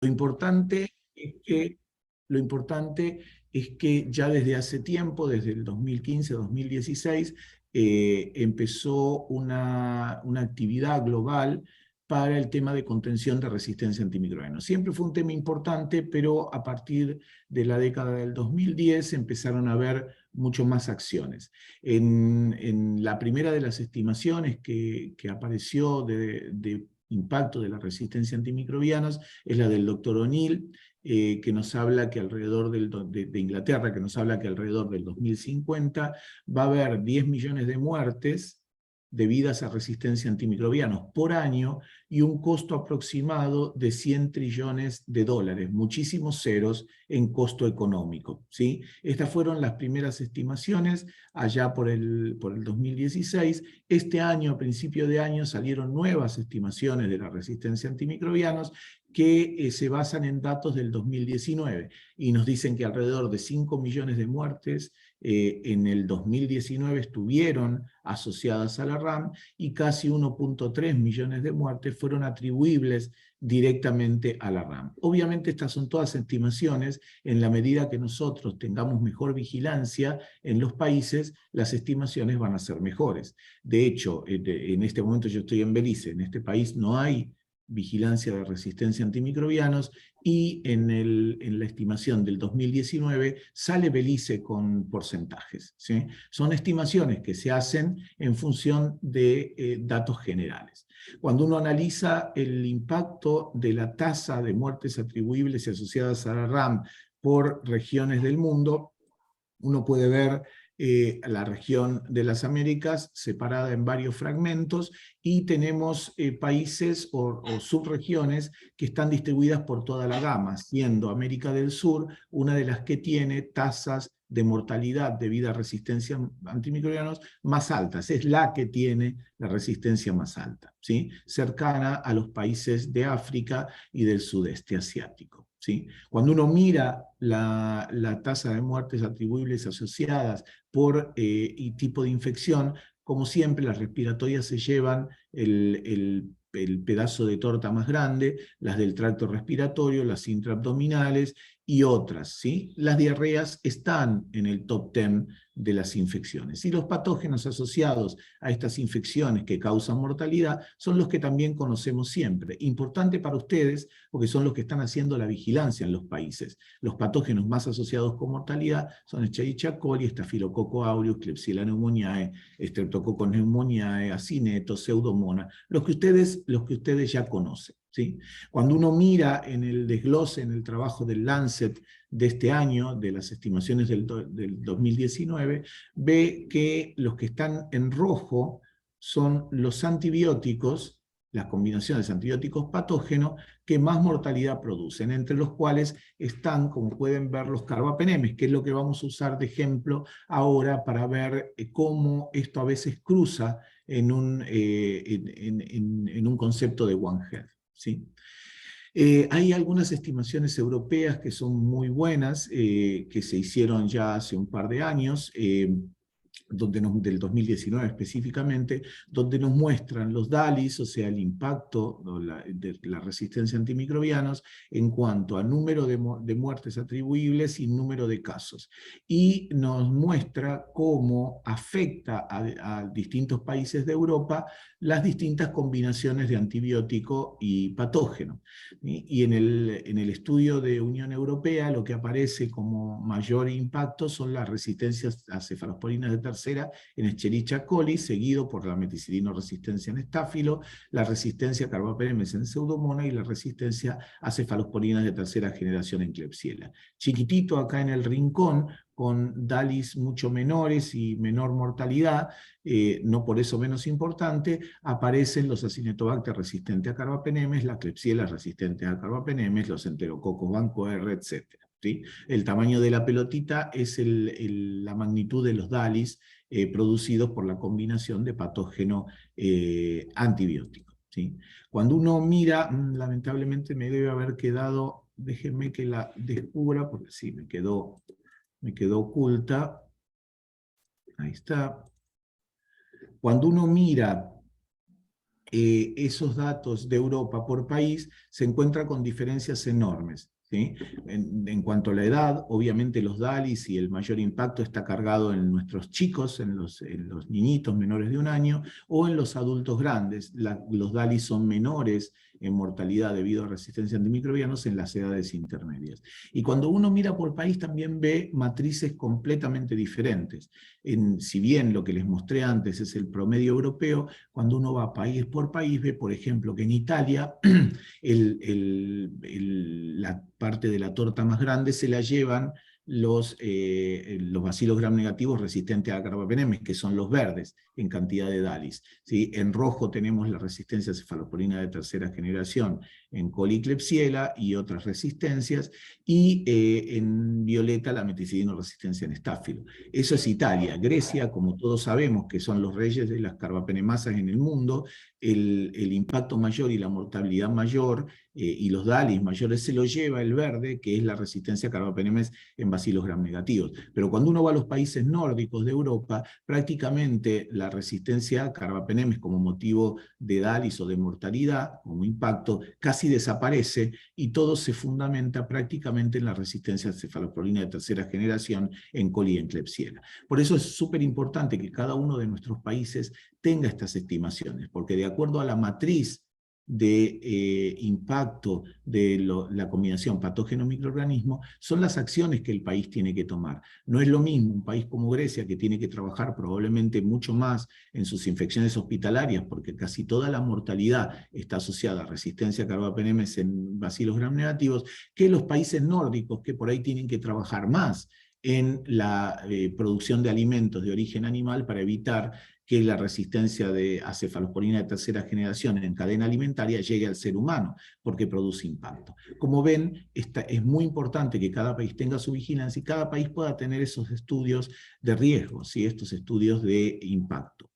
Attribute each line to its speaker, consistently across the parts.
Speaker 1: Lo importante es que, lo importante es que ya desde hace tiempo, desde el 2015-2016, empezó una actividad global para el tema de contención de resistencia antimicrobiana. Siempre fue un tema importante, pero a partir de la década del 2010 empezaron a haber mucho más acciones. En la primera de las estimaciones que apareció de impacto de la resistencia antimicrobiana es la del doctor O'Neill, que nos habla que alrededor de Inglaterra, que nos habla que alrededor del 2050 va a haber 10 millones de muertes debidas a resistencia antimicrobianos por año y un costo aproximado de 100 trillones de dólares, muchísimos ceros en costo económico, ¿sí? Estas fueron las primeras estimaciones allá por el 2016. Este año, a principio de año, salieron nuevas estimaciones de la resistencia antimicrobianos que se basan en datos del 2019 y nos dicen que alrededor de 5 millones de muertes en el 2019 estuvieron asociadas a la RAM y casi 1.3 millones de muertes fueron atribuibles directamente a la RAM. Obviamente estas son todas estimaciones. En la medida que nosotros tengamos mejor vigilancia en los países, las estimaciones van a ser mejores. De hecho, en este momento yo estoy en Belice, en este país no hay vigilancia de resistencia antimicrobianos y en la estimación del 2019 sale Belice con porcentajes, ¿sí? Son estimaciones que se hacen en función de datos generales. Cuando uno analiza el impacto de la tasa de muertes atribuibles y asociadas a la RAM por regiones del mundo, uno puede ver la región de las Américas separada en varios fragmentos y tenemos países o subregiones que están distribuidas por toda la gama, siendo América del Sur una de las que tiene tasas de mortalidad debido a resistencia antimicrobianos más altas, es la que tiene la resistencia más alta, ¿sí? Cercana a los países de África y del sudeste asiático, ¿sí? Cuando uno mira la tasa de muertes atribuibles asociadas por tipo de infección, como siempre las respiratorias se llevan el pedazo de torta más grande, las del tracto respiratorio, las intraabdominales y otras, ¿sí? Las diarreas están en el top 10 de las infecciones. Y los patógenos asociados a estas infecciones que causan mortalidad son los que también conocemos siempre. Importante para ustedes porque son los que están haciendo la vigilancia en los países. Los patógenos más asociados con mortalidad son Escherichia coli, Staphylococcus aureus, Klebsiella pneumoniae, Streptococcus pneumoniae, Acineto, Pseudomonas, los que ustedes ya conocen, ¿sí? Cuando uno mira en el desglose, en el trabajo del Lancet de este año, de las estimaciones del 2019, ve que los que están en rojo son los antibióticos, las combinaciones antibióticos patógenos que más mortalidad producen, entre los cuales están, como pueden ver, los carbapenemes, que es lo que vamos a usar de ejemplo ahora para ver cómo esto a veces cruza en un concepto de One Health, ¿sí? Hay algunas estimaciones europeas que son muy buenas, que se hicieron ya hace un par de años, del 2019 específicamente, donde nos muestran los DALIs, o sea, el impacto de la resistencia a antimicrobianos en cuanto a número de muertes atribuibles y número de casos. Y nos muestra cómo afecta a distintos países de Europa las distintas combinaciones de antibiótico y patógeno. Y en el estudio de Unión Europea lo que aparece como mayor impacto son las resistencias a cefalosporinas de tercera en Escherichia coli, seguido por la meticilino resistencia en estáfilo, la resistencia a carbapenemes en Pseudomonas y la resistencia a cefalosporinas de tercera generación en Klebsiella. Chiquitito acá en el rincón, con DALIs mucho menores y menor mortalidad, no por eso menos importante, aparecen los Acinetobacter resistentes a carbapenemes, la Klebsiella resistente a carbapenemes, los Enterococos banco R, etc. ¿Sí? El tamaño de la pelotita es la magnitud de los DALIs producidos por la combinación de patógeno antibiótico, ¿sí? Cuando uno mira, lamentablemente me debe haber quedado, déjenme que la descubra, porque sí, me quedó oculta. Ahí está. Cuando uno mira esos datos de Europa por país se encuentran con diferencias enormes. ¿Sí? En cuanto a la edad, obviamente los DALIs y el mayor impacto está cargado en nuestros chicos, en los niñitos menores de 1 año, o en los adultos grandes. Los DALIs son menores en mortalidad debido a resistencia a antimicrobianos en las edades intermedias. Y cuando uno mira por país también ve matrices completamente diferentes. Si bien lo que les mostré antes es el promedio europeo, cuando uno va país por país ve, por ejemplo, que en Italia la parte de la torta más grande se la llevan los bacilos gram negativos resistentes a carbapenemes, que son los verdes en cantidad de DALIs. ¿Sí? En rojo tenemos la resistencia a cefalosporina de tercera generación en coli y Klebsiella y otras resistencias, y en violeta la meticidino resistencia en estáfilo. Eso es Italia. Grecia, como todos sabemos, que son los reyes de las carbapenemasas en el mundo, el impacto mayor y la mortalidad mayor y los DALIs mayores se lo lleva el verde, que es la resistencia a carbapenemes en bacilos gram negativos. Pero cuando uno va a los países nórdicos de Europa, prácticamente la resistencia a carbapenemes como motivo de DALIs o de mortalidad, como impacto, casi desaparece y todo se fundamenta prácticamente en la resistencia a cefalosporina de tercera generación en coli y en Klebsiella. Por eso es súper importante que cada uno de nuestros países tenga estas estimaciones, porque de acuerdo a la matriz de impacto de la combinación patógeno-microorganismo, son las acciones que el país tiene que tomar. No es lo mismo un país como Grecia, que tiene que trabajar probablemente mucho más en sus infecciones hospitalarias, porque casi toda la mortalidad está asociada a resistencia a carbapenemes en bacilos gram negativos, que los países nórdicos, que por ahí tienen que trabajar más en la producción de alimentos de origen animal para evitar que la resistencia a cefalosporina de tercera generación en cadena alimentaria llegue al ser humano, porque produce impacto. Como ven, es muy importante que cada país tenga su vigilancia y cada país pueda tener esos estudios de riesgo, ¿sí? Estos estudios de impacto.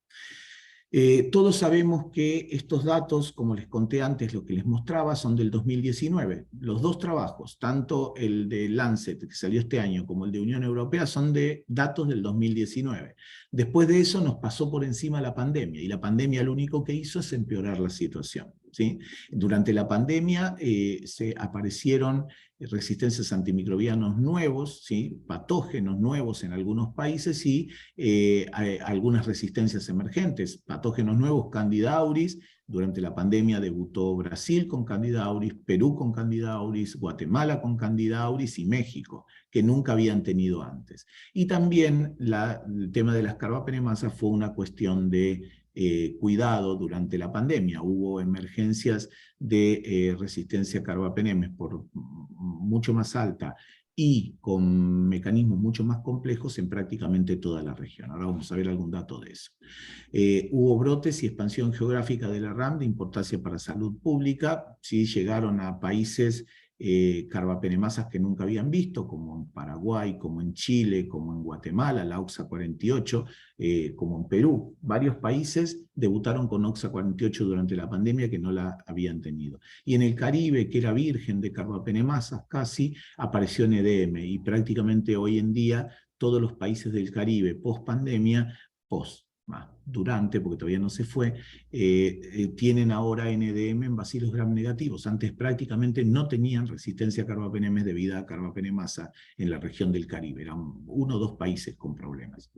Speaker 1: Todos sabemos que estos datos, como les conté antes, lo que les mostraba, son del 2019. Los dos trabajos, tanto el de Lancet, que salió este año, como el de Unión Europea, son de datos del 2019. Después de eso nos pasó por encima la pandemia, y la pandemia lo único que hizo es empeorar la situación. ¿Sí? Durante la pandemia se aparecieron resistencias a antimicrobianos nuevos, ¿sí? Patógenos nuevos en algunos países y algunas resistencias emergentes. Patógenos nuevos, Candida auris. Durante la pandemia debutó Brasil con Candida auris, Perú con Candida auris, Guatemala con Candida auris y México, que nunca habían tenido antes. Y también el tema de las carbapenemasas fue una cuestión de cuidado durante la pandemia. Hubo emergencias de resistencia a carbapenemes por mucho más alta y con mecanismos mucho más complejos en prácticamente toda la región. Ahora vamos a ver algún dato de eso. Hubo brotes y expansión geográfica de la RAM de importancia para salud pública, ¿sí? Llegaron a países carbapenemasas que nunca habían visto, como en Paraguay, como en Chile, como en Guatemala, la OXA 48, como en Perú. Varios países debutaron con OXA 48 durante la pandemia que no la habían tenido. Y en el Caribe, que era virgen de carbapenemasas casi, apareció en EDM, y prácticamente hoy en día todos los países del Caribe post pandemia, durante, porque todavía no se fue, tienen ahora NDM en bacilos gram negativos. Antes prácticamente no tenían resistencia a carbapenemes debido a carbapenemasa en la región del Caribe. Eran 1 o 2 países con problemas.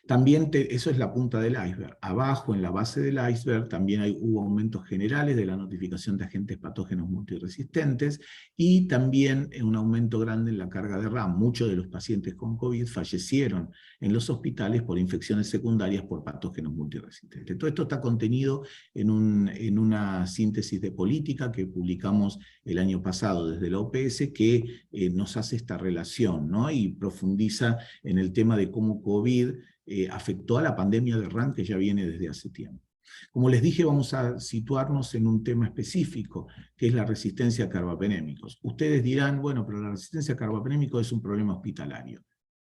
Speaker 1: También eso es la punta del iceberg. Abajo, en la base del iceberg, también hubo aumentos generales de la notificación de agentes patógenos multiresistentes y también un aumento grande en la carga de RAM. Muchos de los pacientes con COVID fallecieron en los hospitales por infecciones secundarias por patógenos multiresistentes. Todo esto está contenido en una síntesis de política que publicamos el año pasado desde la OPS, que nos hace esta relación, ¿no? Y profundiza en el tema de cómo COVID afectó a la pandemia de RAM que ya viene desde hace tiempo. Como les dije, vamos a situarnos en un tema específico, que es la resistencia a carbapenémicos. Ustedes dirán, bueno, pero la resistencia a carbapenémicos es un problema hospitalario.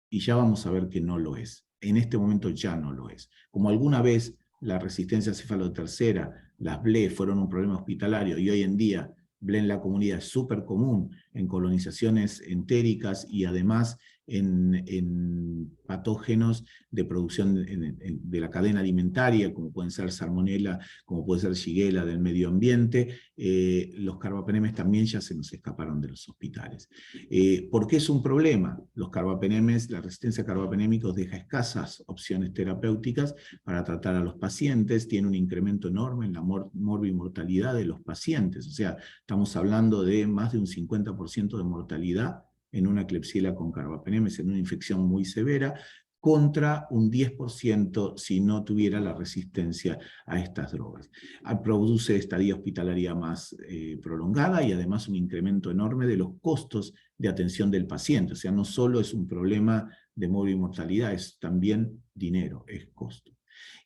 Speaker 1: Y ya vamos a ver que no lo es. En este momento ya no lo es. Como alguna vez la resistencia a cefalotercera, las BLE, fueron un problema hospitalario, y hoy en día BLE en la comunidad es súper común en colonizaciones entéricas y además en patógenos de producción de la cadena alimentaria, como pueden ser salmonela, como puede ser shigella del medio ambiente. Los carbapenemes también ya se nos escaparon de los hospitales. ¿Por qué es un problema? Los carbapenemes, la resistencia a carbapenémicos deja escasas opciones terapéuticas para tratar a los pacientes, tiene un incremento enorme en la morbimortalidad de los pacientes, o sea, estamos hablando de más de un 50% de mortalidad en una Klebsiella con carbapenemes, en una infección muy severa, contra un 10% si no tuviera la resistencia a estas drogas. Produce estadía hospitalaria más prolongada y además un incremento enorme de los costos de atención del paciente. O sea, no solo es un problema de morbimortalidad, es también dinero, es costo.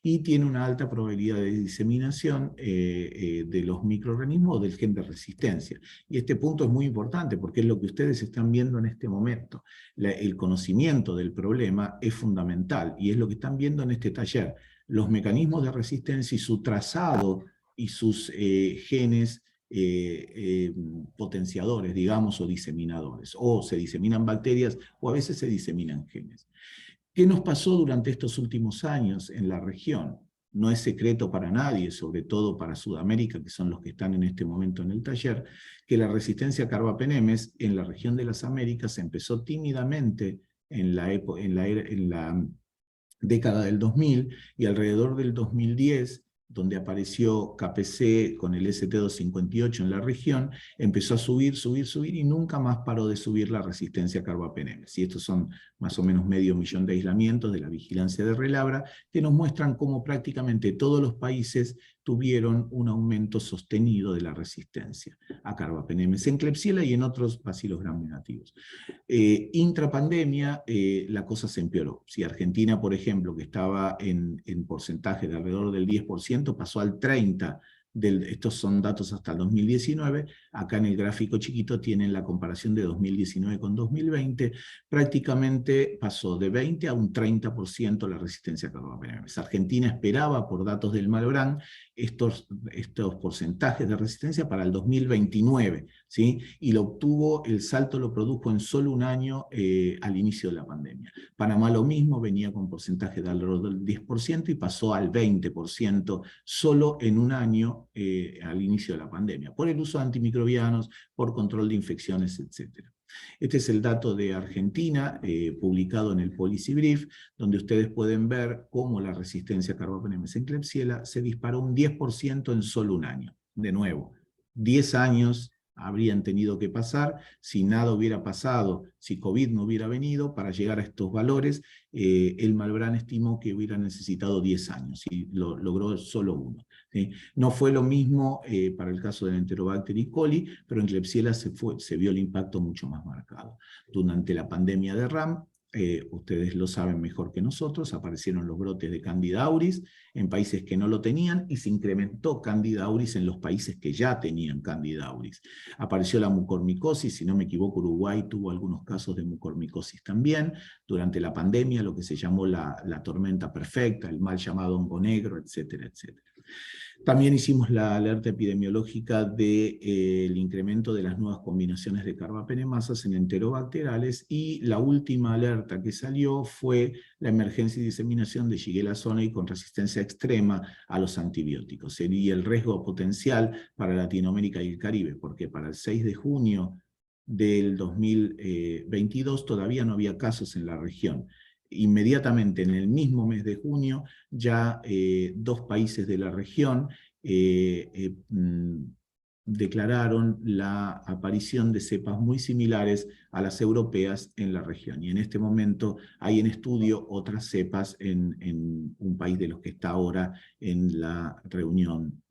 Speaker 1: Y tiene una alta probabilidad de diseminación de los microorganismos o del gen de resistencia. Y este punto es muy importante porque es lo que ustedes están viendo en este momento. El conocimiento del problema es fundamental y es lo que están viendo en este taller. Los mecanismos de resistencia y su trazado y sus genes potenciadores, digamos, o diseminadores. O se diseminan bacterias o a veces se diseminan genes. ¿Qué nos pasó durante estos últimos años en la región? No es secreto para nadie, sobre todo para Sudamérica, que son los que están en este momento en el taller, que la resistencia a carbapenemes en la región de las Américas empezó tímidamente en la década del 2000 y alrededor del 2010, donde apareció KPC con el ST258 en la región, empezó a subir y nunca más paró de subir la resistencia a carbapenemes. Y estos son más o menos 500.000 de aislamientos de la vigilancia de Relabra, que nos muestran cómo prácticamente todos los países tuvieron un aumento sostenido de la resistencia a carbapenemes en Klebsiella y en otros bacilos gram negativos. Intrapandemia, la cosa se empeoró. Si Argentina, por ejemplo, que estaba en porcentaje de alrededor del 10%, pasó al 30%. Estos son datos hasta el 2019, acá en el gráfico chiquito tienen la comparación de 2019 con 2020, prácticamente pasó de 20 a un 30% la resistencia a carbapenemes. Argentina esperaba, por datos del Malbrán, estos porcentajes de resistencia para el 2029, ¿sí? Y lo obtuvo, el salto lo produjo en solo un año al inicio de la pandemia. Panamá lo mismo, venía con porcentaje de alrededor del 10% y pasó al 20% solo en un año al inicio de la pandemia, por el uso de antimicrobianos, por control de infecciones, etc. Este es el dato de Argentina, publicado en el Policy Brief, donde ustedes pueden ver cómo la resistencia a carbapenemes en Klebsiella se disparó un 10% en solo un año. De nuevo, 10 años habrían tenido que pasar si nada hubiera pasado, si COVID no hubiera venido, para llegar a estos valores. El Malbrán estimó que hubiera necesitado 10 años y lo logró solo uno. ¿Sí? No fue lo mismo para el caso del Enterobacter E. coli, pero en Klebsiella se vio el impacto mucho más marcado. Durante la pandemia de RAM, ustedes lo saben mejor que nosotros, aparecieron los brotes de Candida auris en países que no lo tenían y se incrementó Candida auris en los países que ya tenían Candida auris. Apareció la mucormicosis, si no me equivoco Uruguay tuvo algunos casos de mucormicosis también, durante la pandemia lo que se llamó la tormenta perfecta, el mal llamado hongo negro, etcétera, etcétera. También hicimos la alerta epidemiológica del incremento de las nuevas combinaciones de carbapenemasas en enterobacteriales y la última alerta que salió fue la emergencia y diseminación de Shigella sonnei con resistencia extrema a los antibióticos. Sería el riesgo potencial para Latinoamérica y el Caribe, porque para el 6 de junio del 2022 todavía no había casos en la región. Inmediatamente en el mismo mes de junio, ya 2 países de la región declararon la aparición de cepas muy similares a las europeas en la región. Y en este momento hay en estudio otras cepas en un país de los que está ahora en la reunión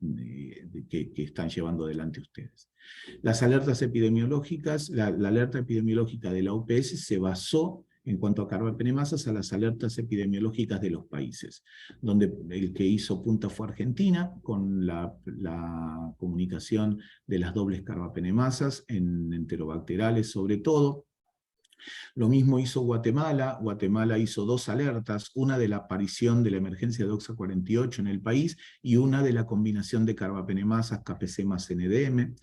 Speaker 1: que están llevando adelante ustedes. Las alertas epidemiológicas, la alerta epidemiológica de la OPS se basó en cuanto a carbapenemasas a las alertas epidemiológicas de los países, donde el que hizo punta fue Argentina, con la comunicación de las dobles carbapenemasas en enterobacteriales sobre todo. Lo mismo hizo Guatemala. Guatemala hizo 2 alertas, una de la aparición de la emergencia de OXA48 en el país y una de la combinación de carbapenemasas KPC más NDM.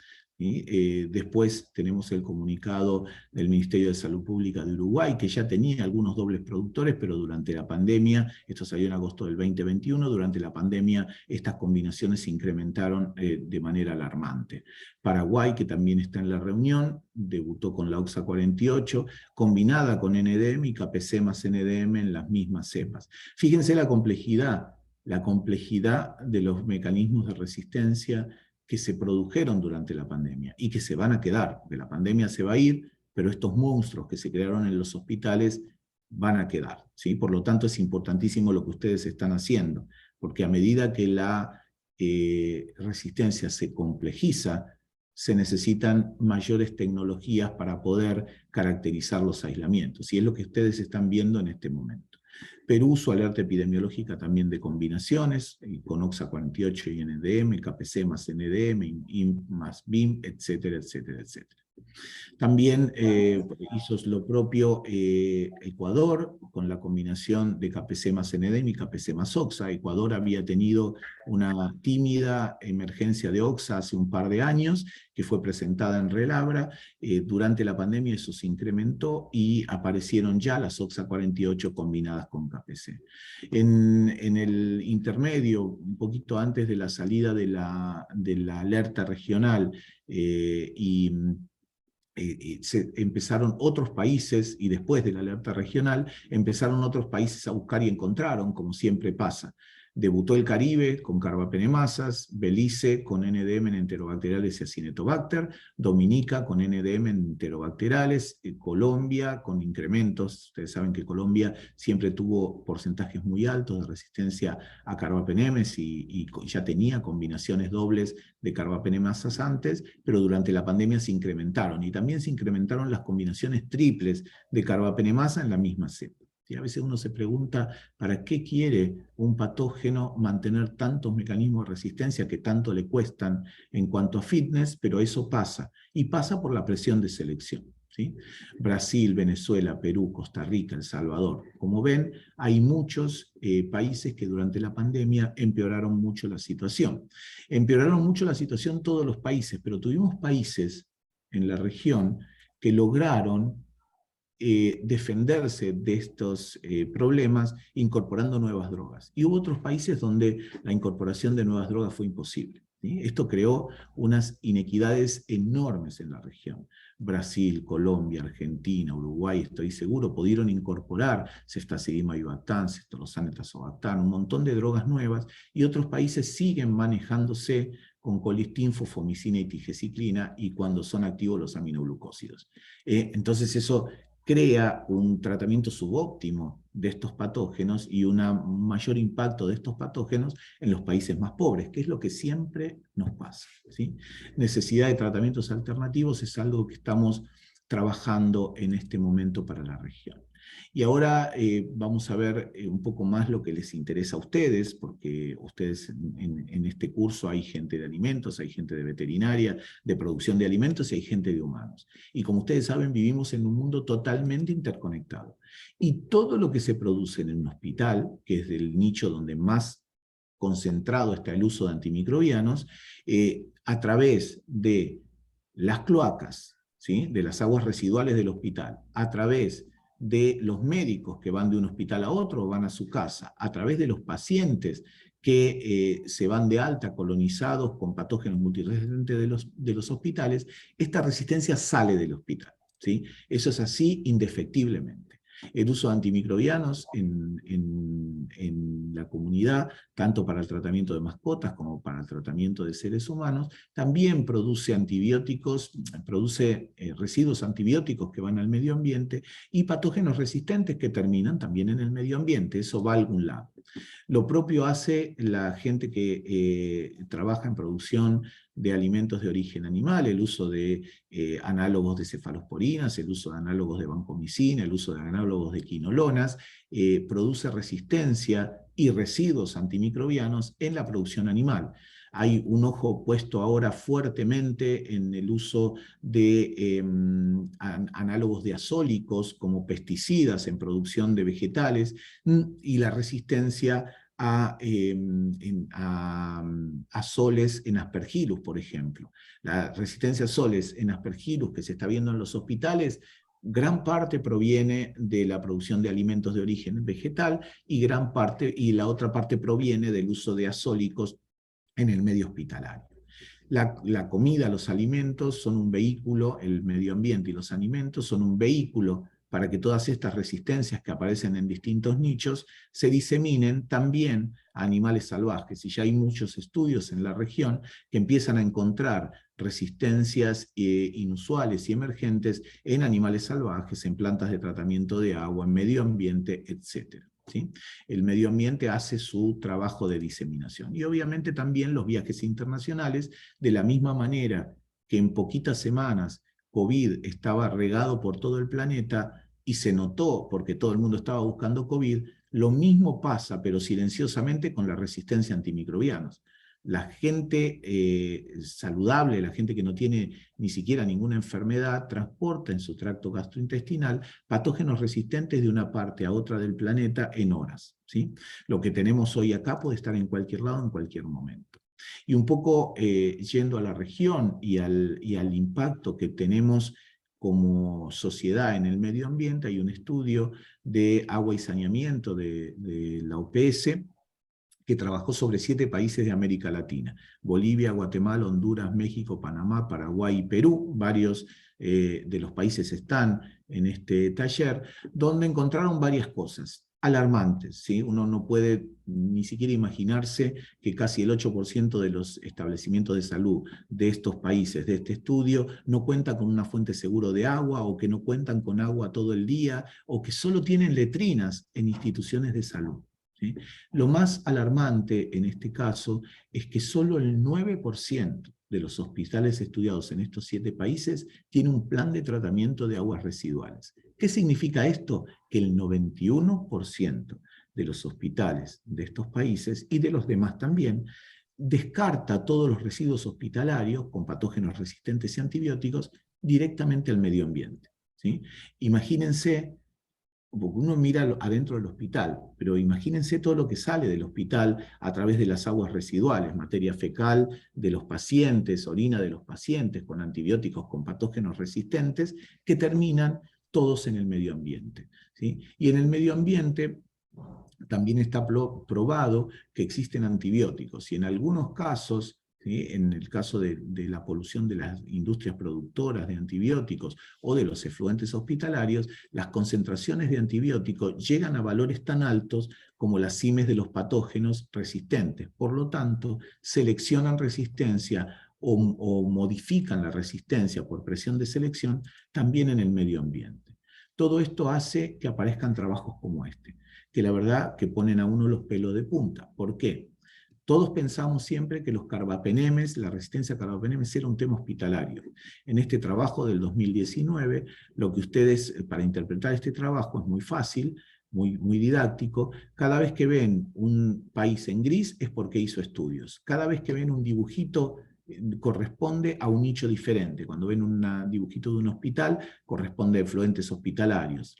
Speaker 1: ¿sí? Después tenemos el comunicado del Ministerio de Salud Pública de Uruguay, que ya tenía algunos dobles productores, pero durante la pandemia, esto salió en agosto del 2021, durante la pandemia estas combinaciones se incrementaron de manera alarmante. Paraguay, que también está en la reunión, debutó con la OXA 48, combinada con NDM y KPC más NDM en las mismas cepas. Fíjense la complejidad de los mecanismos de resistencia que se produjeron durante la pandemia y que se van a quedar, porque la pandemia se va a ir, pero estos monstruos que se crearon en los hospitales van a quedar, ¿sí? Por lo tanto, es importantísimo lo que ustedes están haciendo, porque a medida que la resistencia se complejiza, se necesitan mayores tecnologías para poder caracterizar los aislamientos, y es lo que ustedes están viendo en este momento. Perú, su alerta epidemiológica también de combinaciones, con OXA 48 y NDM, KPC más NDM, IM más BIM, etcétera, etcétera, etcétera. También hizo lo propio Ecuador, con la combinación de KPC más NDM y KPC más OXA. Ecuador había tenido una tímida emergencia de OXA hace un par de años, que fue presentada en Relabra. Durante la pandemia eso se incrementó y aparecieron ya las OXA 48 combinadas con KPC. En el intermedio, un poquito antes de la salida de la alerta regional se empezaron otros países, y después de la alerta regional, empezaron otros países a buscar y encontraron, como siempre pasa. Debutó el Caribe con carbapenemasas, Belice con NDM en enterobacteriales y Acinetobacter, Dominica con NDM en enterobacteriales, Colombia con incrementos. Ustedes saben que Colombia siempre tuvo porcentajes muy altos de resistencia a carbapenemes y ya tenía combinaciones dobles de carbapenemasas antes, pero durante la pandemia se incrementaron, y también se incrementaron las combinaciones triples de carbapenemasa en la misma cepa. Y a veces uno se pregunta, ¿para qué quiere un patógeno mantener tantos mecanismos de resistencia que tanto le cuestan en cuanto a fitness? Pero eso pasa, y pasa por la presión de selección, ¿sí? Brasil, Venezuela, Perú, Costa Rica, El Salvador. Como ven, hay muchos países que durante la pandemia empeoraron mucho la situación. Empeoraron mucho la situación todos los países, pero tuvimos países en la región que lograron defenderse de estos problemas incorporando nuevas drogas. Y hubo otros países donde la incorporación de nuevas drogas fue imposible, ¿sí? Esto creó unas inequidades enormes en la región. Brasil, Colombia, Argentina, Uruguay, estoy seguro, pudieron incorporar ceftazidima ivactán, ceftolozane tazobactán, un montón de drogas nuevas, y otros países siguen manejándose con colistin, fofomicina y tigeciclina, y cuando son activos los aminoglucósidos. Entonces eso crea un tratamiento subóptimo de estos patógenos y un mayor impacto de estos patógenos en los países más pobres, que es lo que siempre nos pasa, ¿sí? Necesidad de tratamientos alternativos es algo que estamos trabajando en este momento para la región. Y ahora vamos a ver un poco más lo que les interesa a ustedes, porque ustedes en este curso hay gente de alimentos, hay gente de veterinaria, de producción de alimentos, y hay gente de humanos. Y como ustedes saben, vivimos en un mundo totalmente interconectado. Y todo lo que se produce en un hospital, que es del nicho donde más concentrado está el uso de antimicrobianos, a través de las cloacas, ¿sí? De las aguas residuales del hospital, a través de los médicos que van de un hospital a otro o van a su casa, a través de los pacientes que se van de alta colonizados con patógenos multiresistentes de los hospitales, esta resistencia sale del hospital, ¿sí? Eso es así indefectiblemente. El uso de antimicrobianos en la comunidad, tanto para el tratamiento de mascotas como para el tratamiento de seres humanos, también produce antibióticos, produce residuos antibióticos que van al medio ambiente y patógenos resistentes que terminan también en el medio ambiente. Eso va a algún lado. Lo propio hace la gente que trabaja en producción de alimentos de origen animal, el uso de análogos de cefalosporinas, el uso de análogos de vancomicina, el uso de análogos de quinolonas, produce resistencia y residuos antimicrobianos en la producción animal. Hay un ojo puesto ahora fuertemente en el uso de análogos de azólicos como pesticidas en producción de vegetales, y la resistencia a soles en Aspergillus, por ejemplo. La resistencia a soles en Aspergillus que se está viendo en los hospitales, gran parte proviene de la producción de alimentos de origen vegetal y la otra parte proviene del uso de azólicos en el medio hospitalario. La comida, los alimentos son un vehículo, el medio ambiente y los alimentos son un vehículo para que todas estas resistencias que aparecen en distintos nichos se diseminen también a animales salvajes. Y ya hay muchos estudios en la región que empiezan a encontrar resistencias inusuales y emergentes en animales salvajes, en plantas de tratamiento de agua, en medio ambiente, etc. ¿Sí? El medio ambiente hace su trabajo de diseminación. Y obviamente también los viajes internacionales, de la misma manera que en poquitas semanas COVID estaba regado por todo el planeta y se notó porque todo el mundo estaba buscando COVID, lo mismo pasa, pero silenciosamente, con la resistencia a antimicrobianos. La gente saludable, la gente que no tiene ni siquiera ninguna enfermedad, transporta en su tracto gastrointestinal patógenos resistentes de una parte a otra del planeta en horas, ¿sí? Lo que tenemos hoy acá puede estar en cualquier lado, en cualquier momento. Y un poco yendo a la región y al impacto que tenemos como sociedad en el medio ambiente, hay un estudio de agua y saneamiento de la OPS, que trabajó sobre 7 países de América Latina: Bolivia, Guatemala, Honduras, México, Panamá, Paraguay y Perú. Varios de los países están en este taller, donde encontraron varias cosas alarmantes, ¿sí? Uno no puede ni siquiera imaginarse que casi el 8% de los establecimientos de salud de estos países, de este estudio, no cuentan con una fuente segura de agua, o que no cuentan con agua todo el día, o que solo tienen letrinas en instituciones de salud. ¿Sí? Lo más alarmante en este caso es que solo el 9% de los hospitales estudiados en estos 7 países tiene un plan de tratamiento de aguas residuales. ¿Qué significa esto? Que el 91% de los hospitales de estos países, y de los demás también, descarta todos los residuos hospitalarios con patógenos resistentes y antibióticos directamente al medio ambiente. ¿Sí? Imagínense, porque uno mira adentro del hospital, pero imagínense todo lo que sale del hospital a través de las aguas residuales, materia fecal de los pacientes, orina de los pacientes con antibióticos, con patógenos resistentes, que terminan todos en el medio ambiente, ¿sí? Y en el medio ambiente también está probado que existen antibióticos, y en algunos casos, ¿sí? En el caso de la polución de las industrias productoras de antibióticos o de los efluentes hospitalarios, las concentraciones de antibióticos llegan a valores tan altos como las CIMES de los patógenos resistentes. Por lo tanto, seleccionan resistencia o modifican la resistencia por presión de selección también en el medio ambiente. Todo esto hace que aparezcan trabajos como este, que la verdad que ponen a uno los pelos de punta. ¿Por qué? Todos pensamos siempre que los carbapenemes, la resistencia a carbapenemes, era un tema hospitalario. En este trabajo del 2019, lo que ustedes, para interpretar este trabajo es muy fácil, muy didáctico. Cada vez que ven un país en gris es porque hizo estudios. Cada vez que ven un dibujito corresponde a un nicho diferente. Cuando ven un dibujito de un hospital, corresponde a efluentes hospitalarios,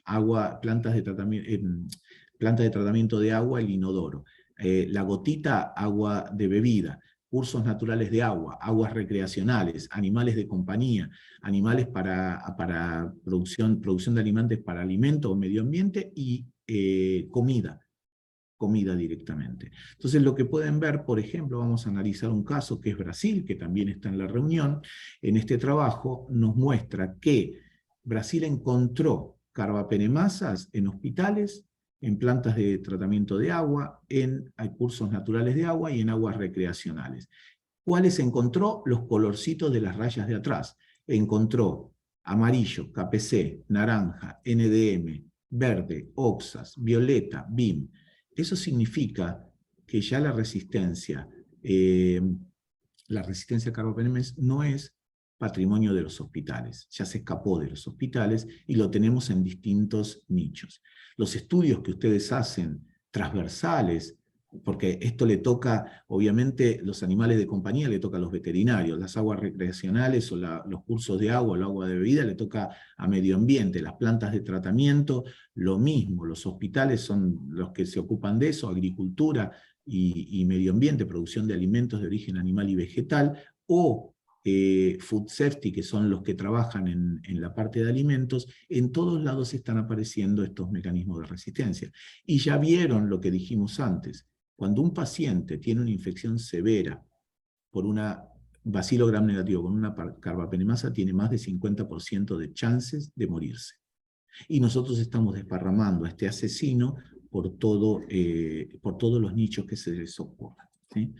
Speaker 1: plantas de tratamiento de agua, el inodoro. La gotita, agua de bebida, cursos naturales de agua, aguas recreacionales, animales de compañía, animales para producción de alimentos para alimento o medio ambiente, y comida directamente. Entonces, lo que pueden ver, por ejemplo, vamos a analizar un caso que es Brasil, que también está en la reunión. En este trabajo nos muestra que Brasil encontró carbapenemasas en hospitales, en plantas de tratamiento de agua, en cursos naturales de agua y en aguas recreacionales. ¿Cuáles encontró? Los colorcitos de las rayas de atrás. Encontró amarillo, KPC, naranja, NDM, verde, OXAS, violeta, BIM. Eso significa que ya la resistencia a carbapenemes no es patrimonio de los hospitales, ya se escapó de los hospitales y lo tenemos en distintos nichos. Los estudios que ustedes hacen transversales, porque esto le toca, obviamente, los animales de compañía le toca a los veterinarios, las aguas recreacionales o los cursos de agua o el agua de bebida le toca a medio ambiente, las plantas de tratamiento, lo mismo, los hospitales son los que se ocupan de eso, agricultura, y medio ambiente, producción de alimentos de origen animal y vegetal, o food safety, que son los que trabajan en la parte de alimentos, en todos lados están apareciendo estos mecanismos de resistencia. Y ya vieron lo que dijimos antes, cuando un paciente tiene una infección severa por una bacilo gram negativo con una carbapenemasa, tiene más de 50% de chances de morirse. Y nosotros estamos desparramando a este asesino por todos los nichos que se les ocurran, ¿sí?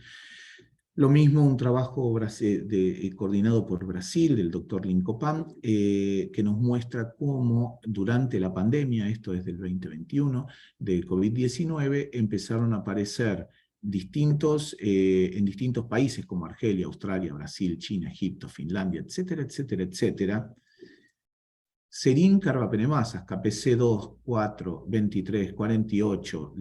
Speaker 1: Lo mismo un trabajo coordinado por Brasil, del doctor Lincopam, que nos muestra cómo durante la pandemia, esto desde el 2021, de COVID-19, empezaron a aparecer en distintos países como Argelia, Australia, Brasil, China, Egipto, Finlandia, etcétera, etcétera, etcétera, serín carbapenemasas, KPC2, 4, 23, 48,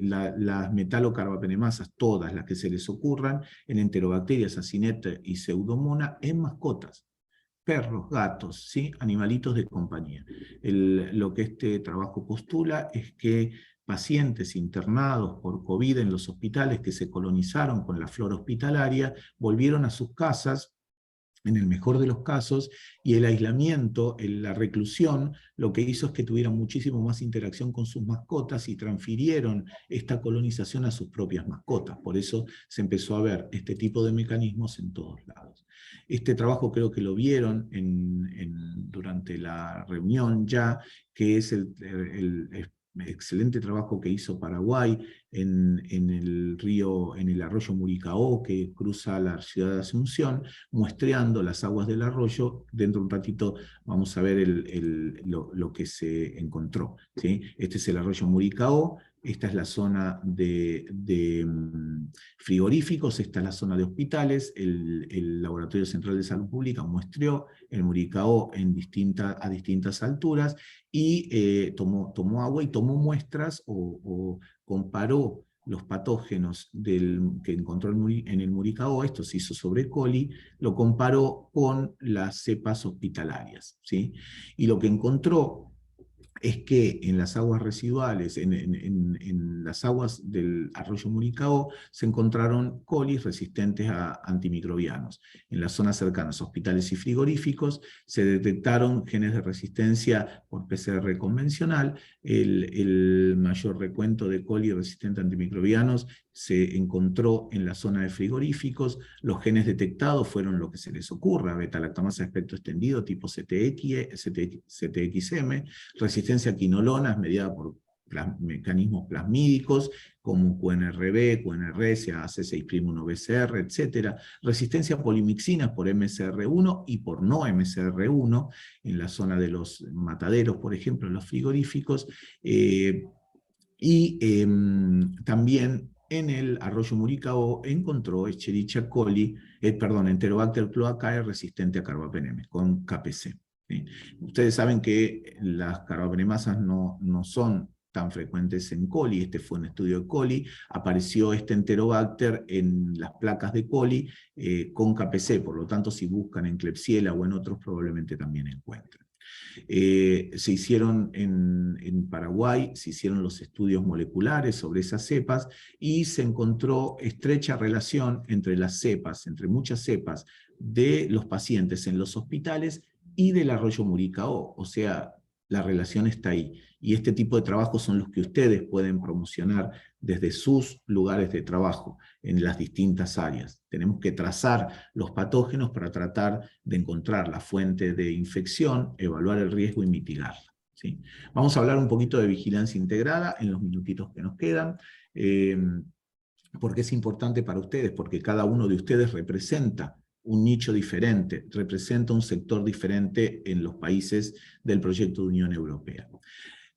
Speaker 1: las metalocarbapenemasas, todas las que se les ocurran, en enterobacterias, acineta y pseudomonas, en mascotas, perros, gatos, ¿sí? Animalitos de compañía. Lo que este trabajo postula es que pacientes internados por COVID en los hospitales que se colonizaron con la flora hospitalaria, volvieron a sus casas, en el mejor de los casos, y el aislamiento, la reclusión, lo que hizo es que tuvieran muchísimo más interacción con sus mascotas y transfirieron esta colonización a sus propias mascotas. Por eso se empezó a ver este tipo de mecanismos en todos lados. Este trabajo creo que lo vieron durante la reunión ya, que es el excelente trabajo que hizo Paraguay en el arroyo Muricaó, que cruza la ciudad de Asunción, muestreando las aguas del arroyo. Dentro de un ratito vamos a ver lo que se encontró, ¿sí? Este es el arroyo Muricaó, esta es la zona de frigoríficos, esta es la zona de hospitales, el Laboratorio Central de Salud Pública muestreó el Muricaó a distintas alturas, y tomó agua y tomó muestras o comparó los patógenos que encontró en el Muricaó, esto se hizo sobre E. coli, lo comparó con las cepas hospitalarias, ¿sí? Y lo que encontró es que en las aguas residuales, en las aguas del arroyo Muricaó, se encontraron colis resistentes a antimicrobianos. En las zonas cercanas a hospitales y frigoríficos se detectaron genes de resistencia por PCR convencional. El mayor recuento de coli resistentes a antimicrobianos se encontró en la zona de frigoríficos. Los genes detectados fueron lo que se les ocurra: beta-lactamasa de espectro extendido tipo CTXM, resistencia a quinolonas mediada por mecanismos plasmídicos como QNRB, QNRS, AC6'1BCR, etc. Resistencia a polimixinas por MSR1 y por no MSR1 en la zona de los mataderos, por ejemplo, en los frigoríficos, también en el arroyo Muricaó encontró Escherichia coli, Enterobacter cloacae resistente a carbapenemas, con KPC. ¿Sí? Ustedes saben que las carbapenemasas no son tan frecuentes en coli. Este fue un estudio de coli, apareció este Enterobacter en las placas de coli con KPC, por lo tanto si buscan en Klebsiella o en otros probablemente también encuentren. Se hicieron en Paraguay, se hicieron los estudios moleculares sobre esas cepas y se encontró estrecha relación entre las cepas, entre muchas cepas de los pacientes en los hospitales y del arroyo Muricaó. O sea, la relación está ahí. Y este tipo de trabajos son los que ustedes pueden promocionar desde sus lugares de trabajo en las distintas áreas. Tenemos que trazar los patógenos para tratar de encontrar la fuente de infección, evaluar el riesgo y mitigarla, ¿sí? Vamos a hablar un poquito de vigilancia integrada en los minutitos que nos quedan. Porque es importante para ustedes, porque cada uno de ustedes representa un nicho diferente, representa un sector diferente en los países del proyecto de Unión Europea.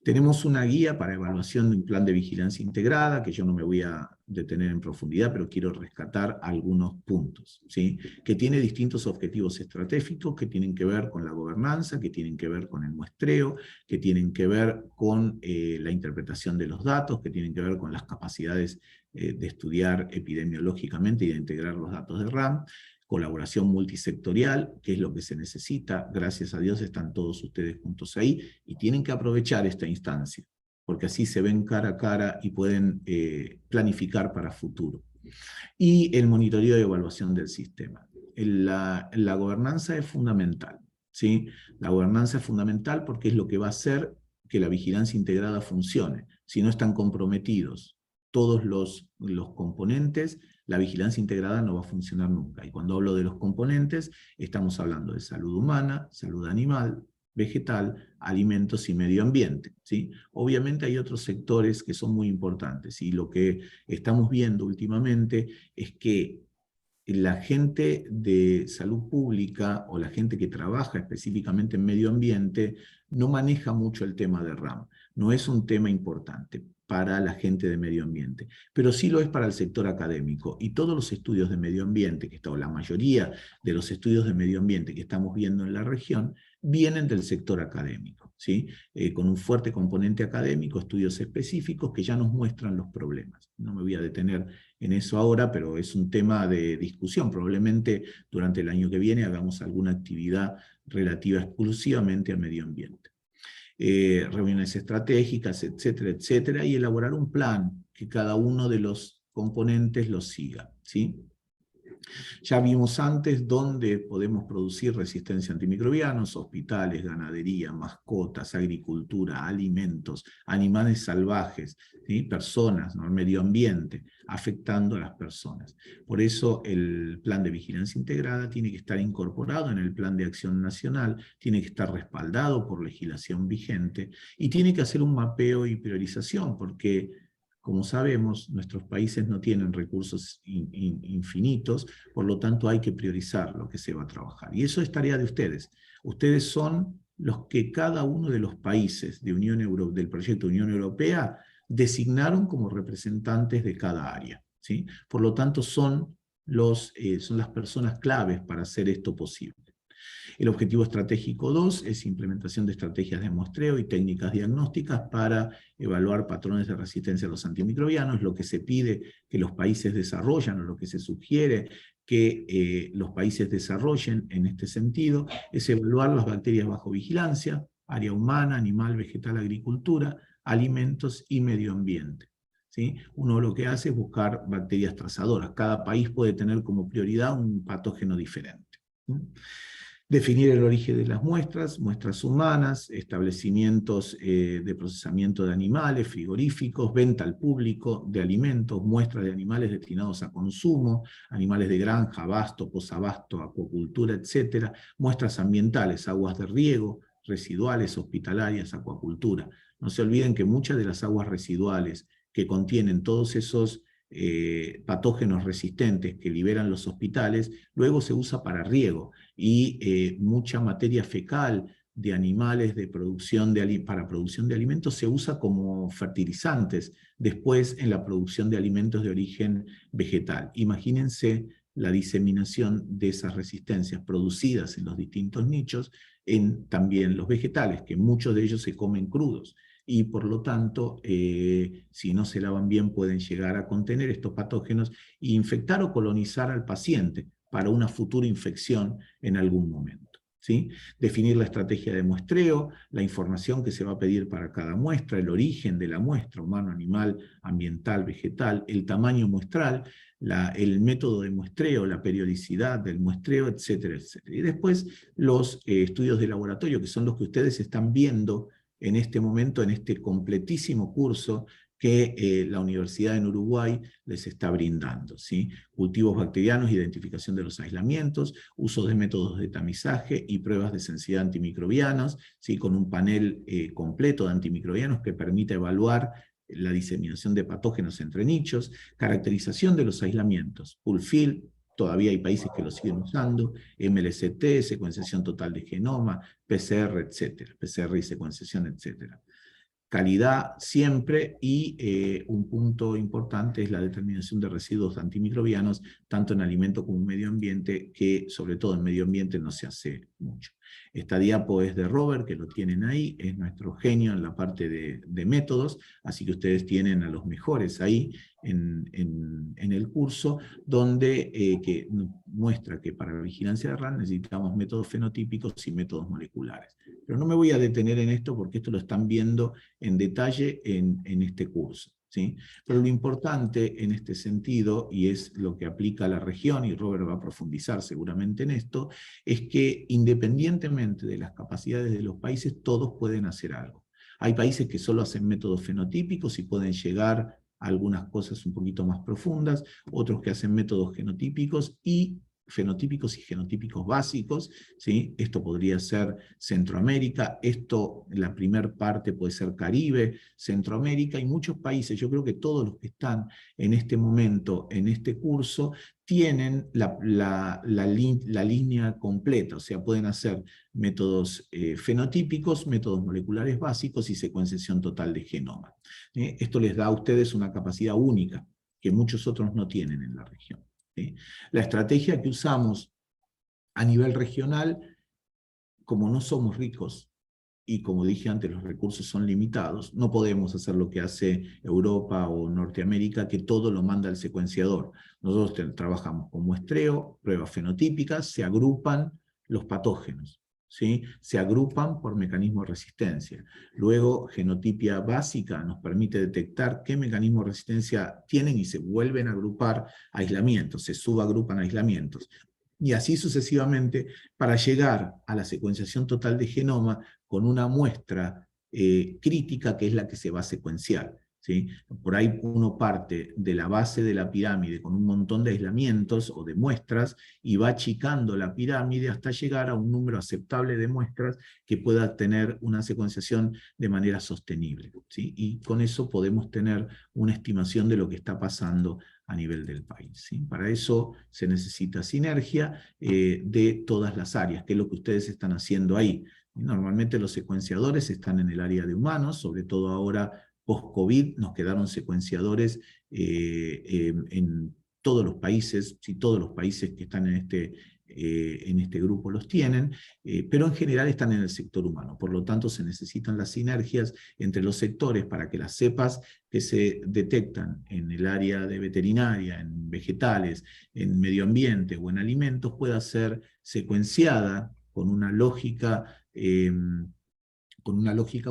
Speaker 1: Tenemos una guía para evaluación de un plan de vigilancia integrada, que yo no me voy a detener en profundidad, pero quiero rescatar algunos puntos, ¿sí? Que tiene distintos objetivos estratégicos que tienen que ver con la gobernanza, que tienen que ver con el muestreo, que tienen que ver con la interpretación de los datos, que tienen que ver con las capacidades de estudiar epidemiológicamente y de integrar los datos de RAM, colaboración multisectorial, que es lo que se necesita. Gracias a Dios están todos ustedes juntos ahí y tienen que aprovechar esta instancia. porque así se ven cara a cara y pueden planificar para futuro. Y el monitoreo y evaluación del sistema. La gobernanza es fundamental, ¿sí? La gobernanza es fundamental porque es lo que va a hacer que la vigilancia integrada funcione. Si no están comprometidos todos los componentes, la vigilancia integrada no va a funcionar nunca. Y cuando hablo de los componentes, estamos hablando de salud humana, salud animal, vegetal, alimentos y medio ambiente, ¿sí? Obviamente hay otros sectores que son muy importantes y lo que estamos viendo últimamente es que la gente de salud pública o la gente que trabaja específicamente en medio ambiente no maneja mucho el tema de RAM. No es un tema importante para la gente de medio ambiente, pero sí lo es para el sector académico. Y todos los estudios de medio ambiente, o la mayoría de los estudios de medio ambiente que estamos viendo en la región, vienen del sector académico, ¿sí? Con un fuerte componente académico, estudios específicos que ya nos muestran los problemas. No me voy a detener en eso ahora, pero es un tema de discusión. Probablemente durante el año que viene hagamos alguna actividad relativa exclusivamente al medio ambiente. Reuniones estratégicas, etcétera, etcétera, y elaborar un plan que cada uno de los componentes lo siga, ¿sí? Ya vimos antes dónde podemos producir resistencia a antimicrobianos: hospitales, ganadería, mascotas, agricultura, alimentos, animales salvajes, ¿sí? Personas, ¿no? El medio ambiente, afectando a las personas. Por eso el plan de vigilancia integrada tiene que estar incorporado en el plan de acción nacional, tiene que estar respaldado por legislación vigente y tiene que hacer un mapeo y priorización, porque como sabemos, nuestros países no tienen recursos infinitos, por lo tanto hay que priorizar lo que se va a trabajar. Y eso es tarea de ustedes. Ustedes son los que cada uno de los países de del proyecto Unión Europea designaron como representantes de cada área, ¿sí? Por lo tanto, son las personas claves para hacer esto posible. El objetivo estratégico 2 es implementación de estrategias de muestreo y técnicas diagnósticas para evaluar patrones de resistencia a los antimicrobianos. Lo que se pide que los países desarrollen, o lo que se sugiere que los países desarrollen en este sentido, es evaluar las bacterias bajo vigilancia, área humana, animal, vegetal, agricultura, alimentos y medio ambiente, ¿sí? Uno lo que hace es buscar bacterias trazadoras. Cada país puede tener como prioridad un patógeno diferente, ¿sí? Definir el origen de las muestras, muestras humanas, establecimientos de procesamiento de animales, frigoríficos, venta al público de alimentos, muestras de animales destinados a consumo, animales de granja, abasto, posabasto, acuacultura, etc. Muestras ambientales, aguas de riego, residuales, hospitalarias, acuacultura. No se olviden que muchas de las aguas residuales que contienen todos esos patógenos resistentes que liberan los hospitales, luego se usa para riego, y mucha materia fecal de animales para producción de alimentos se usa como fertilizantes después en la producción de alimentos de origen vegetal. Imagínense la diseminación de esas resistencias producidas en los distintos nichos en también los vegetales, que muchos de ellos se comen crudos, y por lo tanto, si no se lavan bien, pueden llegar a contener estos patógenos e infectar o colonizar al paciente para una futura infección en algún momento, ¿sí? Definir la estrategia de muestreo, la información que se va a pedir para cada muestra, el origen de la muestra, humano, animal, ambiental, vegetal, el tamaño muestral, el método de muestreo, la periodicidad del muestreo, etcétera, etcétera. Y después los estudios de laboratorio, que son los que ustedes están viendo en este momento, en este completísimo curso que la Universidad en Uruguay les está brindando, ¿sí? Cultivos bacterianos, identificación de los aislamientos, uso de métodos de tamizaje y pruebas de sensibilidad antimicrobianos, ¿sí? Con un panel completo de antimicrobianos que permite evaluar la diseminación de patógenos entre nichos, caracterización de los aislamientos, Pulfil, todavía hay países que lo siguen usando, MLCT, secuenciación total de genoma, PCR, etcétera, PCR y secuenciación, etcétera. Calidad siempre, y un punto importante es la determinación de residuos antimicrobianos, tanto en alimento como en medio ambiente, que sobre todo en medio ambiente no se hace mucho. Esta diapo es de Robert, que lo tienen ahí, es nuestro genio en la parte de métodos, así que ustedes tienen a los mejores ahí en el curso, donde que muestra que para la vigilancia de RAN necesitamos métodos fenotípicos y métodos moleculares. Pero no me voy a detener en esto porque esto lo están viendo en detalle en este curso, ¿sí? Pero lo importante en este sentido, y es lo que aplica a la región, y Robert va a profundizar seguramente en esto, es que independientemente de las capacidades de los países, todos pueden hacer algo. Hay países que solo hacen métodos fenotípicos y pueden llegar a algunas cosas un poquito más profundas, otros que hacen métodos genotípicos y genotípicos básicos, ¿sí? Esto podría ser Centroamérica, esto, la primera parte puede ser Caribe, Centroamérica y muchos países. Yo creo que todos los que están en este momento, en este curso, tienen la línea completa, o sea, pueden hacer métodos fenotípicos, métodos moleculares básicos y secuenciación total de genoma. Esto les da a ustedes una capacidad única que muchos otros no tienen en la región. La estrategia que usamos a nivel regional, como no somos ricos, y como dije antes, los recursos son limitados, no podemos hacer lo que hace Europa o Norteamérica, que todo lo manda al secuenciador. Nosotros trabajamos con muestreo, pruebas fenotípicas, se agrupan los patógenos, ¿sí? Se agrupan por mecanismo de resistencia. Luego, genotipia básica nos permite detectar qué mecanismo de resistencia tienen y se vuelven a agrupar aislamientos, se subagrupan aislamientos. Y así sucesivamente, para llegar a la secuenciación total de genoma con una muestra crítica que es la que se va a secuenciar, ¿sí? Por ahí uno parte de la base de la pirámide con un montón de aislamientos o de muestras y va achicando la pirámide hasta llegar a un número aceptable de muestras que pueda tener una secuenciación de manera sostenible, ¿sí? Y con eso podemos tener una estimación de lo que está pasando a nivel del país, ¿sí? Para eso se necesita sinergia de todas las áreas, que es lo que ustedes están haciendo ahí. Normalmente los secuenciadores están en el área de humanos, sobre todo ahora post-COVID nos quedaron secuenciadores en todos los países, si todos los países que están en este grupo los tienen, pero en general están en el sector humano. Por lo tanto, se necesitan las sinergias entre los sectores para que las cepas que se detectan en el área de veterinaria, en vegetales, en medio ambiente o en alimentos pueda ser secuenciada con una lógica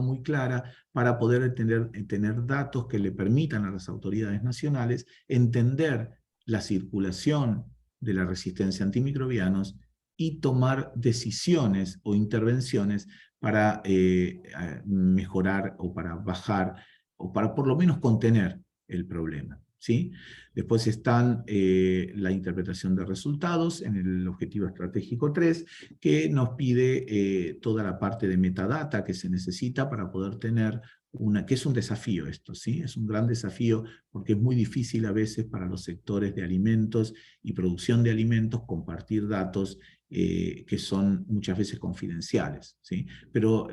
Speaker 1: muy clara para poder tener datos que le permitan a las autoridades nacionales entender la circulación de la resistencia a antimicrobianos y tomar decisiones o intervenciones para mejorar o para bajar o para por lo menos contener el problema, ¿sí? Después están la interpretación de resultados en el objetivo estratégico 3, que nos pide toda la parte de metadata que se necesita para poder tener que es un desafío esto, ¿sí? Es un gran desafío porque es muy difícil a veces para los sectores de alimentos y producción de alimentos compartir datos que son muchas veces confidenciales, ¿sí? Pero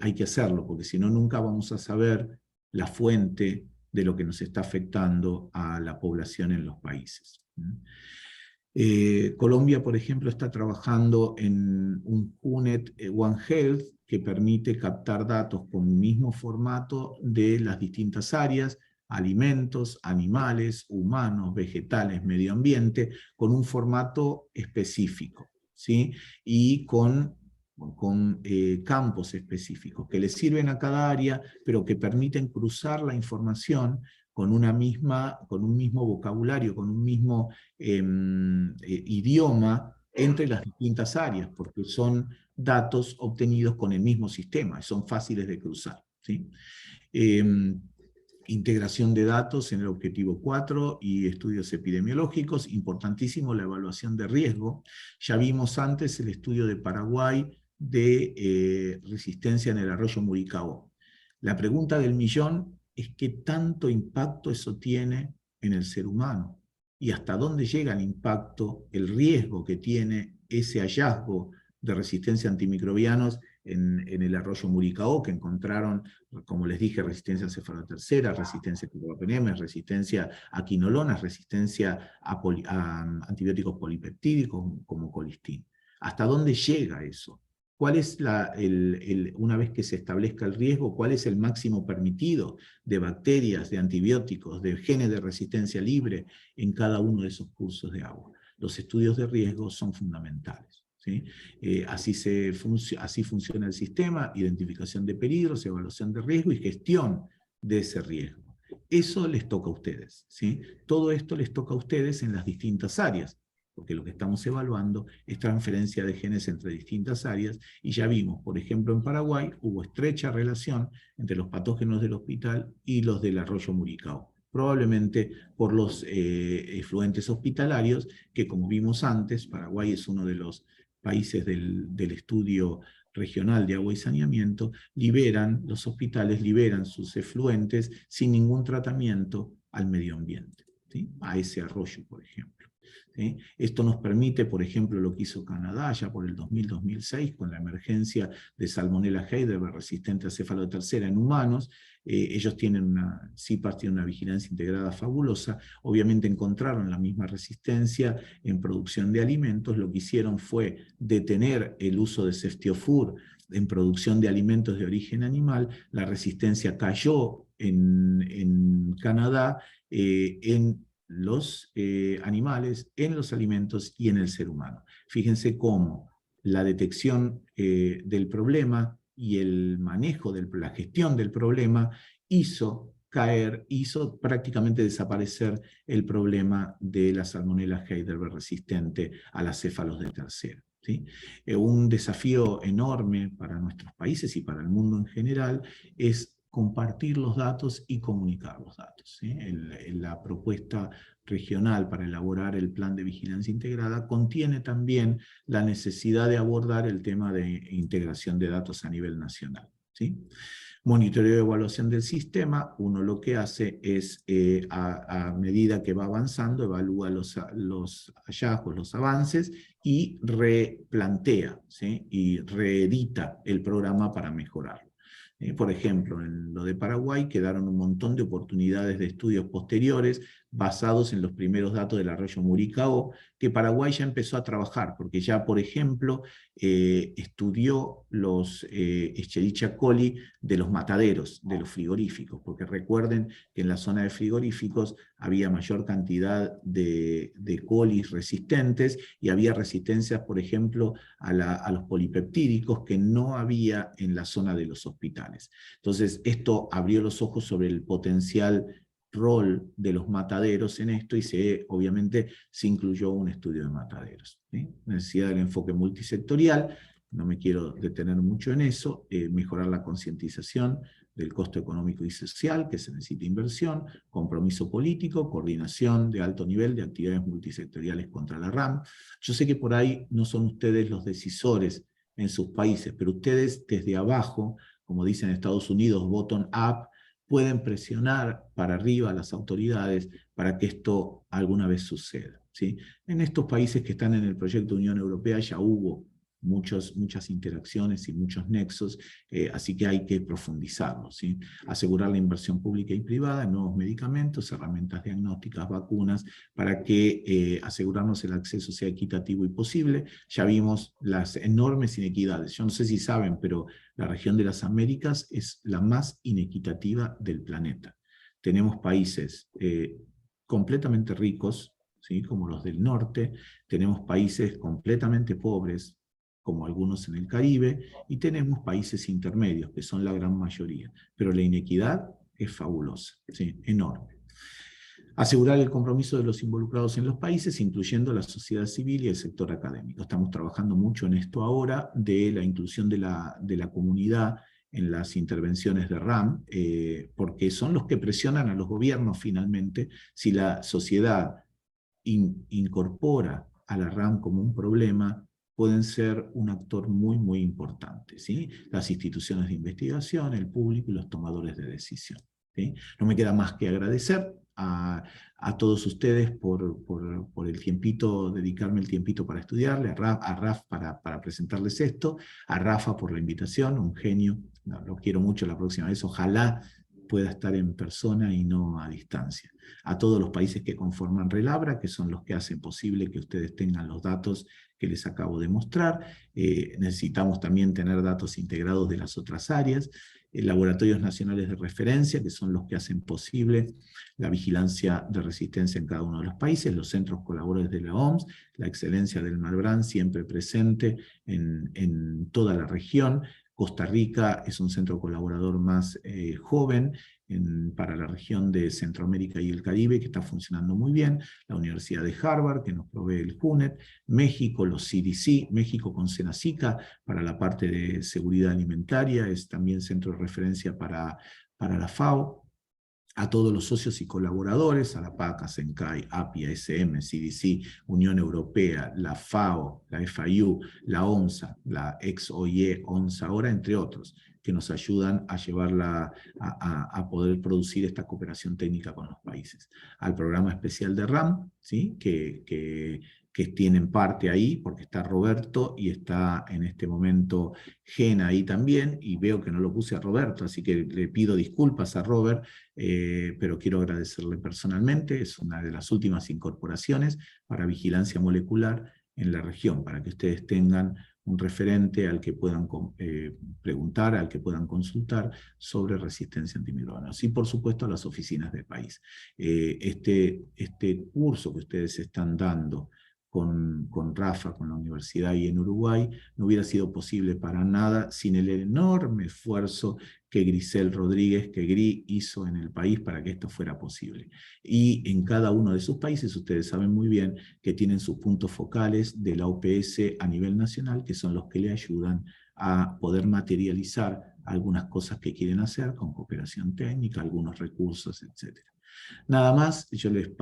Speaker 1: hay que hacerlo porque si no nunca vamos a saber la fuente de lo que nos está afectando a la población en los países. Colombia, por ejemplo, está trabajando en un QNet One Health que permite captar datos con el mismo formato de las distintas áreas, alimentos, animales, humanos, vegetales, medio ambiente, con un formato específico, ¿sí? Y con campos específicos que le sirven a cada área, pero que permiten cruzar la información con un mismo vocabulario, con un mismo idioma entre las distintas áreas, porque son datos obtenidos con el mismo sistema, son fáciles de cruzar, ¿sí? Integración de datos en el objetivo 4 y estudios epidemiológicos, importantísimo la evaluación de riesgo. Ya vimos antes el estudio de Paraguay de resistencia en el arroyo Muricao. La pregunta del millón es qué tanto impacto eso tiene en el ser humano y hasta dónde llega el impacto, el riesgo que tiene ese hallazgo de resistencia a antimicrobianos en el arroyo Muricao, que encontraron, como les dije, resistencia a cefalotercera, resistencia a cloropenem, resistencia a quinolonas, resistencia a antibióticos polipeptídicos como colistin. ¿Hasta dónde llega eso? cuál es una vez que se establezca el riesgo, cuál es el máximo permitido de bacterias, de antibióticos, de genes de resistencia libre en cada uno de esos cursos de agua. Los estudios de riesgo son fundamentales, ¿sí? Así funciona el sistema: identificación de peligros, evaluación de riesgo y gestión de ese riesgo. Eso les toca a ustedes, ¿sí? Todo esto les toca a ustedes en las distintas áreas, porque lo que estamos evaluando es transferencia de genes entre distintas áreas, y ya vimos, por ejemplo, en Paraguay hubo estrecha relación entre los patógenos del hospital y los del arroyo Muricao, probablemente por los efluentes hospitalarios, que como vimos antes, Paraguay es uno de los países del estudio regional de agua y saneamiento, los hospitales liberan sus efluentes sin ningún tratamiento al medio ambiente, ¿sí? A ese arroyo, por ejemplo. ¿Sí? Esto nos permite, por ejemplo, lo que hizo Canadá ya por el 2000-2006 con la emergencia de Salmonella Heidelberg resistente a céfalo de tercera en humanos. Ellos tienen CIPAS tiene una vigilancia integrada fabulosa. Obviamente encontraron la misma resistencia en producción de alimentos. Lo que hicieron fue detener el uso de Ceftiofur en producción de alimentos de origen animal. La resistencia cayó en Canadá en los animales, en los alimentos y en el ser humano. Fíjense cómo la detección del problema y el manejo la gestión del problema hizo prácticamente desaparecer el problema de la Salmonella Heidelberg resistente a las céfalos de tercera, ¿sí? Un desafío enorme para nuestros países y para el mundo en general es compartir los datos y comunicar los datos, ¿sí? La propuesta regional para elaborar el plan de vigilancia integrada contiene también la necesidad de abordar el tema de integración de datos a nivel nacional, ¿sí? Monitoreo y evaluación del sistema: uno lo que hace es, a medida que va avanzando, evalúa los hallazgos, los avances, y replantea, ¿sí? Y reedita el programa para mejorarlo. Por ejemplo, en lo de Paraguay quedaron un montón de oportunidades de estudios posteriores basados en los primeros datos del arroyo Muricao, que Paraguay ya empezó a trabajar, porque ya, por ejemplo, estudió los Escherichia coli de los mataderos, de los frigoríficos, porque recuerden que en la zona de frigoríficos había mayor cantidad de colis resistentes, y había resistencias, por ejemplo, a los polipeptídicos que no había en la zona de los hospitales. Entonces, esto abrió los ojos sobre el potencial rol de los mataderos en esto, y obviamente se incluyó un estudio de mataderos, ¿sí? Necesidad del enfoque multisectorial, no me quiero detener mucho en eso. Mejorar la concientización del costo económico y social, que se necesita inversión, compromiso político, coordinación de alto nivel de actividades multisectoriales contra la RAM. Yo sé que por ahí no son ustedes los decisores en sus países, pero ustedes desde abajo, como dicen en Estados Unidos, bottom up, pueden presionar para arriba a las autoridades para que esto alguna vez suceda, ¿sí? En estos países que están en el proyecto Unión Europea ya hubo muchas interacciones y muchos nexos, así que hay que profundizarlo, ¿sí? Asegurar la inversión pública y privada en nuevos medicamentos, herramientas diagnósticas, vacunas, para que asegurarnos el acceso sea equitativo y posible. Ya vimos las enormes inequidades. Yo no sé si saben, pero la región de las Américas es la más inequitativa del planeta. Tenemos países completamente ricos, ¿sí? Como los del norte, tenemos países completamente pobres, como algunos en el Caribe, y tenemos países intermedios, que son la gran mayoría. Pero la inequidad es fabulosa, ¿sí? Enorme. Asegurar el compromiso de los involucrados en los países, incluyendo la sociedad civil y el sector académico. Estamos trabajando mucho en esto ahora, de la inclusión de la comunidad en las intervenciones de RAM, porque son los que presionan a los gobiernos finalmente. Si la sociedad incorpora a la RAM como un problema, pueden ser un actor muy, muy importante, ¿sí? Las instituciones de investigación, el público y los tomadores de decisión, ¿sí? No me queda más que agradecer a todos ustedes por el tiempito, dedicarme el tiempito para estudiarle, a Raf para presentarles esto, a Rafa por la invitación, un genio, lo quiero mucho. La próxima vez ojalá pueda estar en persona y no a distancia. A todos los países que conforman Relabra, que son los que hacen posible que ustedes tengan los datos que les acabo de mostrar. Necesitamos también tener datos integrados de las otras áreas, laboratorios nacionales de referencia, que son los que hacen posible la vigilancia de resistencia en cada uno de los países, los centros colaboradores de la OMS, la excelencia del Malbrán siempre presente en toda la región. Costa Rica es un centro colaborador más joven para la región de Centroamérica y el Caribe, que está funcionando muy bien. La Universidad de Harvard, que nos provee el CUNET. México, los CDC, México con Senacica, para la parte de seguridad alimentaria, es también centro de referencia para la FAO. A todos los socios y colaboradores, a la PAC, a SENCAI, API, SM, CDC, Unión Europea, la FAO, la FIU, la ONSA, la ex-OIE, ONSA ahora, entre otros, que nos ayudan a llevarla, a poder producir esta cooperación técnica con los países. Al programa especial de RAM, ¿sí? que tienen parte ahí, porque está Roberto y está en este momento Gena ahí también, y veo que no lo puse a Roberto, así que le pido disculpas a Robert, pero quiero agradecerle personalmente. Es una de las últimas incorporaciones para vigilancia molecular en la región, para que ustedes tengan un referente al que puedan preguntar, al que puedan consultar sobre resistencia antimicrobiana. Y por supuesto a las oficinas del país. Este curso que ustedes están dando con Rafa, con la universidad y en Uruguay, no hubiera sido posible para nada sin el enorme esfuerzo que Grisel Rodríguez, que GRI, hizo en el país para que esto fuera posible. Y en cada uno de sus países, ustedes saben muy bien que tienen sus puntos focales de la OPS a nivel nacional, que son los que le ayudan a poder materializar algunas cosas que quieren hacer con cooperación técnica, algunos recursos, etc. Nada más, yo les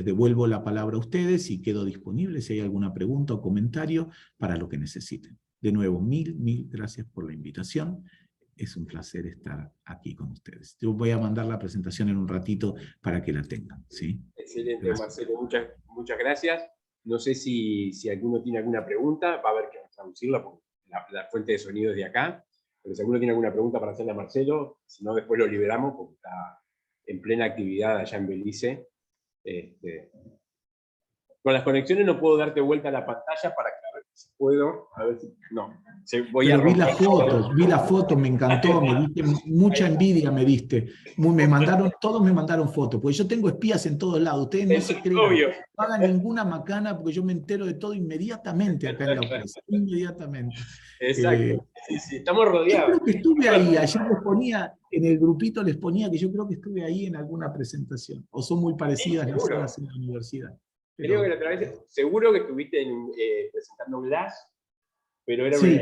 Speaker 1: devuelvo la palabra a ustedes y quedo disponible si hay alguna pregunta o comentario para lo que necesiten. De nuevo, mil gracias por la invitación. Es un placer estar aquí con ustedes. Yo voy a mandar la presentación en un ratito para que la tengan, ¿sí?
Speaker 2: Excelente, gracias. Marcelo, muchas gracias. No sé si alguno tiene alguna pregunta, va a haber que traducirla porque la fuente de sonido es de acá, pero si alguno tiene alguna pregunta para hacerle a Marcelo, si no después lo liberamos porque está en plena actividad allá en Belice. Con las conexiones no puedo darte vuelta a la pantalla para que a ver si puedo. A ver si, no, voy a romper.
Speaker 1: Vi las fotos, me encantó, me diste mucha envidia, me diste. Todos me mandaron fotos, porque yo tengo espías en todos lados, ustedes no se crean.
Speaker 2: Obvio.
Speaker 1: No hagan ninguna macana, porque yo me entero de todo inmediatamente acá en la empresa, inmediatamente.
Speaker 2: Exacto, sí, estamos rodeados.
Speaker 1: Yo creo que estuve ahí, ayer les ponía, en el grupito les ponía que yo creo que estuve ahí en alguna presentación, o son muy parecidas las salas en la universidad. Pero,
Speaker 2: creo que la otra vez, seguro que estuviste presentando Glass, pero era
Speaker 1: sí,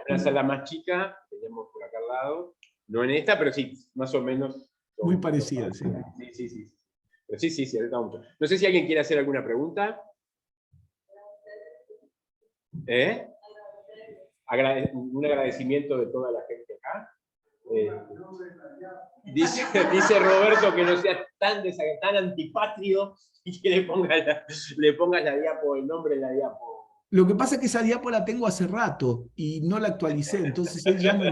Speaker 2: una sala más chica, teníamos por acá al lado, no en esta, pero sí, más o menos.
Speaker 1: Muy parecida, sí.
Speaker 2: Sí. Pero sí, ahorita vamos. No sé si alguien quiere hacer alguna pregunta. Un agradecimiento de toda la gente acá. Dice Roberto que no sea tan antipatrio y que le pongas la diapo, el nombre de la diapo.
Speaker 1: Lo que pasa es que esa diapo la tengo hace rato y no la actualicé, entonces él ya no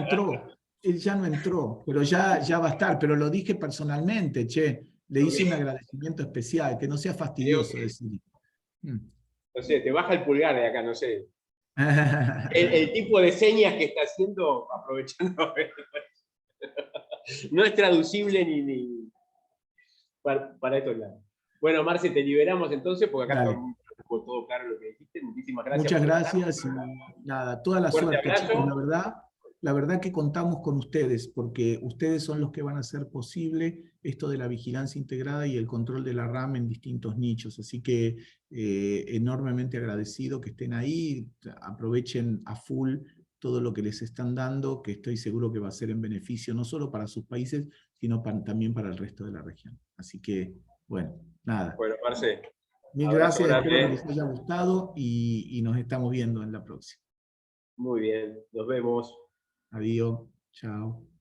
Speaker 1: entró, pero ya va a estar, pero lo dije personalmente, le hice un agradecimiento especial, que no sea fastidioso decir.
Speaker 2: No sé, te baja el pulgar de acá, no sé. El tipo de señas que está haciendo, aprovechando. No es traducible ni para estos lados. Bueno, Marce, te liberamos entonces, porque acá está todo claro lo que dijiste. Muchísimas gracias.
Speaker 1: Muchas gracias y nada, toda la suerte, chicos. La verdad que contamos con ustedes, porque ustedes son los que van a hacer posible esto de la vigilancia integrada y el control de la RAM en distintos nichos. Así que enormemente agradecido que estén ahí, aprovechen a full todo lo que les están dando, que estoy seguro que va a ser en beneficio no solo para sus países, sino también para el resto de la región. Así que, bueno, nada.
Speaker 2: Bueno, Marce.
Speaker 1: Mil gracias, espero que les haya gustado y nos estamos viendo en la próxima.
Speaker 2: Muy bien, nos vemos.
Speaker 1: Adiós, chao.